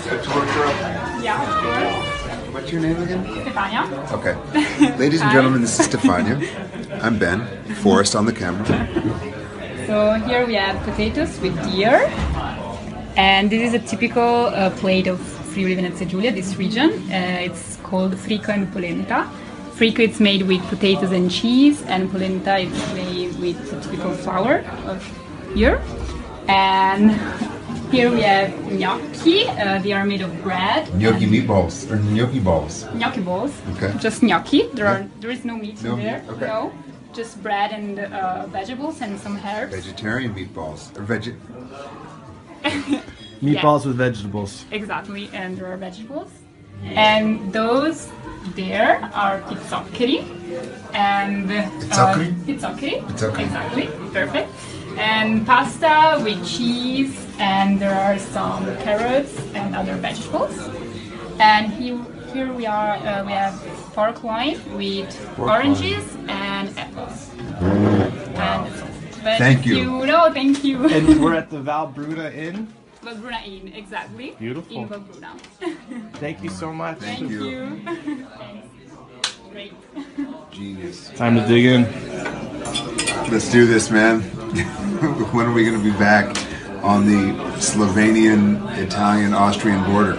switch over for us? Yeah, of course. What's your name again? Stefania. Okay. Ladies and gentlemen, this is Stefania. I'm Ben, Forrest on the camera. So here we have potatoes with deer. And this is a typical plate of Friuli Venezia Giulia, this region. It's called frico and polenta. Frico it's made with potatoes and cheese, and polenta it's made with the typical flour of here. And here we have gnocchi. They are made of bread. Gnocchi meatballs or gnocchi balls. Gnocchi balls. Okay. Just gnocchi. There is no meat No in there. meat, okay. No. Just bread and vegetables and some herbs. Vegetarian meatballs or Meatballs with vegetables. Exactly, and there are vegetables. And those there are pizzoccheri and Pizzoccheri? Pizzoccheri. Pizzoccheri. Exactly, perfect. And pasta with cheese, and there are some carrots and other vegetables. And here we have pork loin with oranges and apples. And that's all. But Thank you. No, thank you. And we're at the Valbruna Inn. Valbruna Inn, exactly. Beautiful. In Valbruna. Thank you so much. Thank you. Thanks. Great. Genius. Time to dig in. Let's do this, man. When are we going to be back on the Slovenian, Italian, Austrian border?